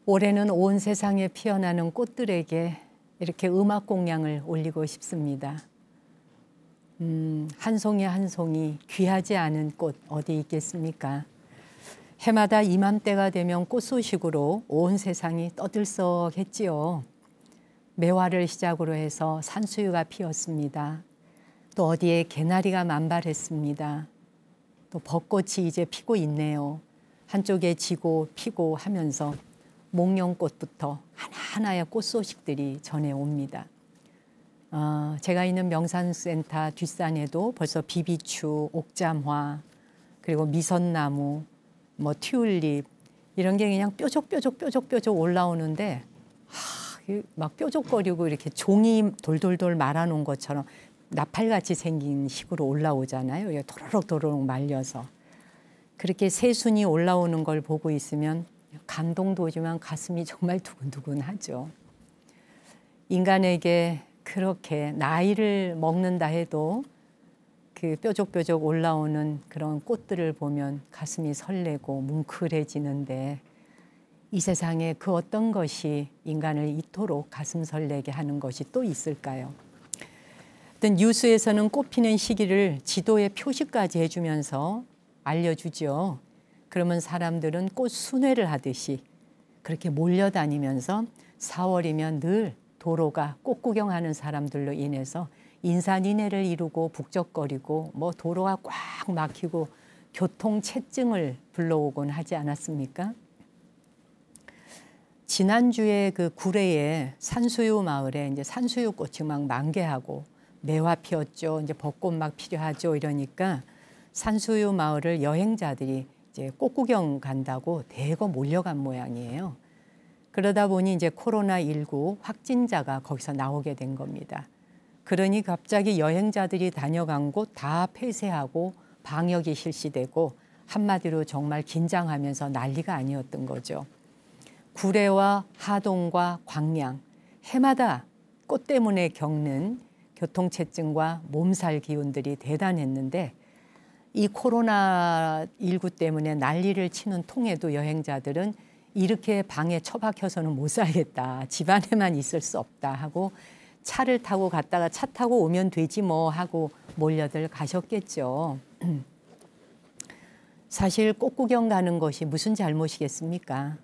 올해는 온 세상에 피어나는 꽃들에게 이렇게 음악 공양을 올리고 싶습니다. 한 송이 한 송이 귀하지 않은 꽃 어디 있겠습니까? 해마다 이맘때가 되면 꽃 소식으로 온 세상이 떠들썩했지요. 매화를 시작으로 해서 산수유가 피었습니다. 또 어디에 개나리가 만발했습니다. 또 벚꽃이 이제 피고 있네요. 한쪽에 지고 피고 하면서 목련꽃부터 하나하나의 꽃 소식들이 전해옵니다. 제가 있는 명산센터 뒷산에도 벌써 비비추, 옥잠화, 그리고 미선나무, 튤립 이런 게 그냥 뾰족뾰족 올라오는데 막 뾰족거리고 이렇게 종이 돌돌돌 말아놓은 것처럼 나팔같이 생긴 식으로 올라오잖아요. 도로록 말려서. 그렇게 새순이 올라오는 걸 보고 있으면 감동도 오지만 가슴이 정말 두근두근하죠. 인간에게 그렇게 나이를 먹는다 해도 그 뾰족뾰족 올라오는 그런 꽃들을 보면 가슴이 설레고 뭉클해지는데 이 세상에 그 어떤 것이 인간을 이토록 가슴 설레게 하는 것이 또 있을까요? 어떤 뉴스에서는 꽃 피는 시기를 지도에 표시까지 해주면서 알려주죠. 그러면 사람들은 꽃 순회를 하듯이 그렇게 몰려다니면서 4월이면 늘 도로가 꽃 구경하는 사람들로 인해서 인산인해를 이루고 북적거리고 도로가 꽉 막히고 교통체증을 불러오곤 하지 않았습니까? 지난주에 그 구례의 산수유 마을에 이제 산수유 꽃이 막 만개하고 매화 피었죠. 이제 벚꽃 막 필요하죠. 이러니까 산수유 마을을 여행자들이 이제 꽃 구경 간다고 대거 몰려간 모양이에요. 그러다 보니 이제 코로나19 확진자가 거기서 나오게 된 겁니다. 그러니 갑자기 여행자들이 다녀간 곳 다 폐쇄하고 방역이 실시되고 한마디로 정말 긴장하면서 난리가 아니었던 거죠. 구례와 하동과 광양, 해마다 꽃 때문에 겪는 교통체증과 몸살 기운들이 대단했는데 이 코로나19 때문에 난리를 치는 통에도 여행자들은 이렇게 방에 처박혀서는 못 살겠다. 집안에만 있을 수 없다 하고 차를 타고 갔다가 차 타고 오면 되지 뭐 하고 몰려들 가셨겠죠. 사실 꽃 구경 가는 것이 무슨 잘못이겠습니까?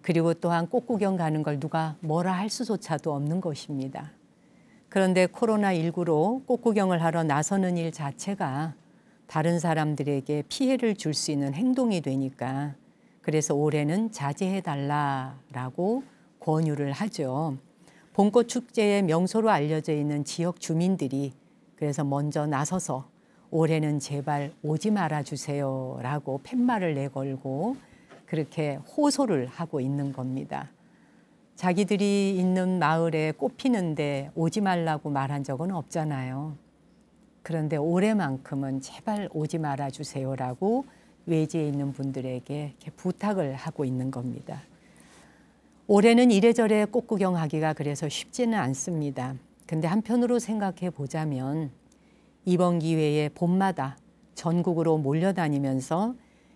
그리고 또한 꽃 구경 가는 걸 누가 뭐라 할 수조차도 없는 것입니다. 그런데 코로나19로 꽃 구경을 하러 나서는 일 자체가 다른 사람들에게 피해를 줄 수 있는 행동이 되니까 그래서 올해는 자제해달라라고 권유를 하죠. 봄꽃 축제의 명소로 알려져 있는 지역 주민들이 그래서 먼저 나서서 올해는 제발 오지 말아주세요 라고 팻말을 내걸고 그렇게 호소를 하고 있는 겁니다. 자기들이 있는 마을에 꽃 피는데 오지 말라고 말한 적은 없잖아요. 그런데 올해만큼은 제발 오지 말아주세요라고 외지에 있는 분들에게 이렇게 부탁을 하고 있는 겁니다. 올해는 이래저래 꽃 구경하기가 그래서 쉽지는 않습니다. 근데 한편으로 생각해 보자면 이번 기회에 봄마다 전국으로 몰려다니면서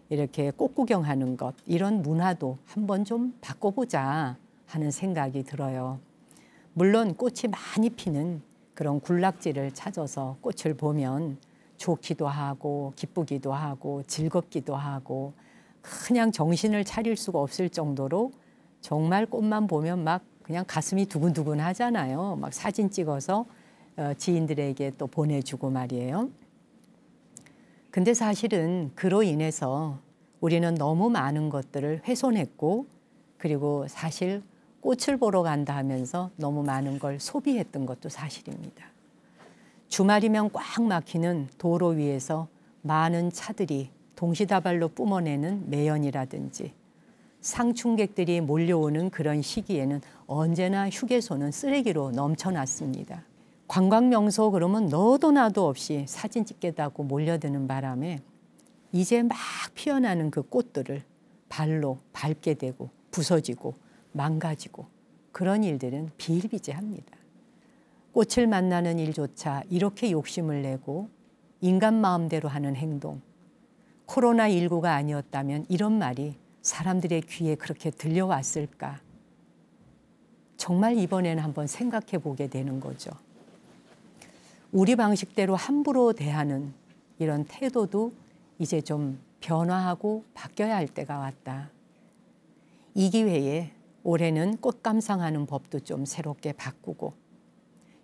이렇게 꽃 구경하는 것, 이런 문화도 한번 좀 바꿔보자 하는 생각이 들어요. 물론 꽃이 많이 피는 그런 군락지를 찾아서 꽃을 보면 좋기도 하고 기쁘기도 하고 즐겁기도 하고 그냥 정신을 차릴 수가 없을 정도로 정말 꽃만 보면 막 그냥 가슴이 두근두근 하잖아요. 막 사진 찍어서 지인들에게 또 보내주고 말이에요. 근데 사실은 그로 인해서 우리는 너무 많은 것들을 훼손했고 그리고 사실 꽃을 보러 간다 하면서 너무 많은 걸 소비했던 것도 사실입니다. 주말이면 꽉 막히는 도로 위에서 많은 차들이 동시다발로 뿜어내는 매연이라든지 상충객들이 몰려오는 그런 시기에는 언제나 휴게소는 쓰레기로 넘쳐났습니다. 관광명소 그러면 너도 나도 없이 사진 찍겠다고 몰려드는 바람에 이제 막 피어나는 그 꽃들을 발로 밟게 되고 부서지고 망가지고 그런 일들은 비일비재합니다. 꽃을 만나는 일조차 이렇게 욕심을 내고 인간 마음대로 하는 행동, 코로나19가 아니었다면 이런 말이 사람들의 귀에 그렇게 들려왔을까? 정말 이번에는 한번 생각해 보게 되는 거죠. 우리 방식대로 함부로 대하는 이런 태도도 이제 좀 변화하고 바뀌어야 할 때가 왔다. 이 기회에 올해는 꽃 감상하는 법도 좀 새롭게 바꾸고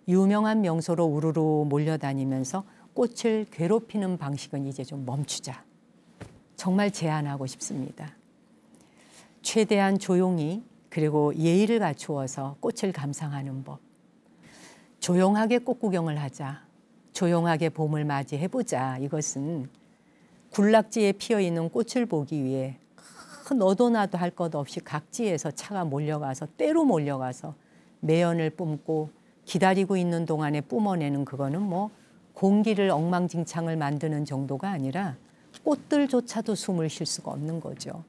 유명한 명소로 우르르 몰려다니면서 꽃을 괴롭히는 방식은 이제 좀 멈추자. 정말 제안하고 싶습니다. 최대한 조용히 그리고 예의를 갖추어서 꽃을 감상하는 법. 조용하게 꽃 구경을 하자. 조용하게 봄을 맞이해보자. 이것은 군락지에 피어있는 꽃을 보기 위해 큰 너도 나도 할 것 없이 각지에서 차가 몰려가서 때로 몰려가서 매연을 뿜고 기다리고 있는 동안에 뿜어내는 그거는 뭐 공기를 엉망진창을 만드는 정도가 아니라 꽃들조차도 숨을 쉴 수가 없는 거죠.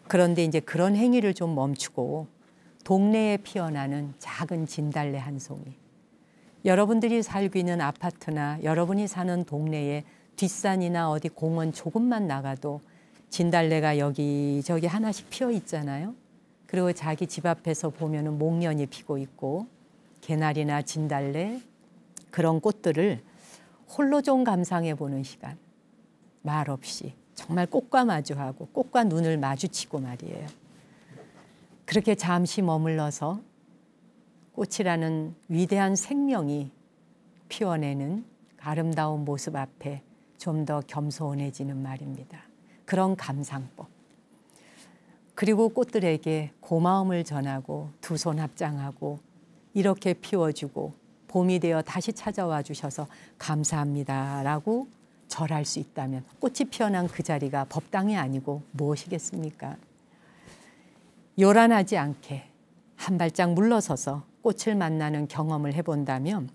그런데 이제 그런 행위를 좀 멈추고 동네에 피어나는 작은 진달래 한 송이. 여러분들이 살고 있는 아파트나 여러분이 사는 동네에 뒷산이나 어디 공원 조금만 나가도 진달래가 여기저기 하나씩 피어 있잖아요. 그리고 자기 집 앞에서 보면은 목련이 피고 있고 개나리나 진달래 그런 꽃들을 홀로 좀 감상해 보는 시간. 말 없이 정말 꽃과 마주하고 꽃과 눈을 마주치고 말이에요. 그렇게 잠시 머물러서 꽃이라는 위대한 생명이 피워내는 아름다운 모습 앞에 좀 더 겸손해지는 말입니다. 그런 감상법. 그리고 꽃들에게 고마움을 전하고 두 손 합장하고 이렇게 피워주고 봄이 되어 다시 찾아와 주셔서 감사합니다라고 절할 수 있다면 꽃이 피어난 그 자리가 법당이 아니고 무엇이겠습니까? 요란하지 않게 한 발짝 물러서서 꽃을 만나는 경험을 해본다면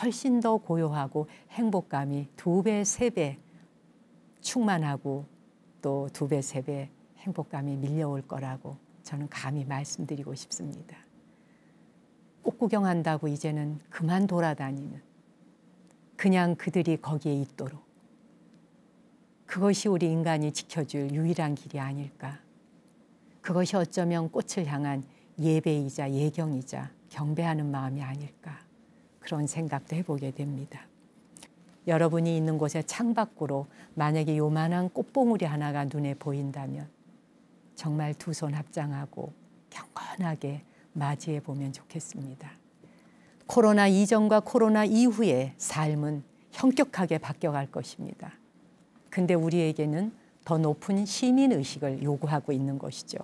훨씬 더 고요하고 행복감이 2배, 3배 충만하고 또 2배, 3배 행복감이 밀려올 거라고 저는 감히 말씀드리고 싶습니다. 꽃 구경한다고 이제는 그만 돌아다니는 그냥 그들이 거기에 있도록 그것이 우리 인간이 지켜줄 유일한 길이 아닐까. 그것이 어쩌면 꽃을 향한 예배이자 예경이자 경배하는 마음이 아닐까. 그런 생각도 해보게 됩니다. 여러분이 있는 곳의 창밖으로 만약에 요만한 꽃봉우리 하나가 눈에 보인다면 정말 두 손 합장하고 경건하게 맞이해 보면 좋겠습니다. 코로나 이전과 코로나 이후의 삶은 현격하게 바뀌어갈 것입니다. 근데 우리에게는 더 높은 시민의식을 요구하고 있는 것이죠.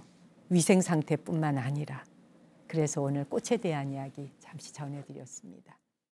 위생 상태뿐만 아니라. 그래서 오늘 꽃에 대한 이야기 잠시 전해드렸습니다.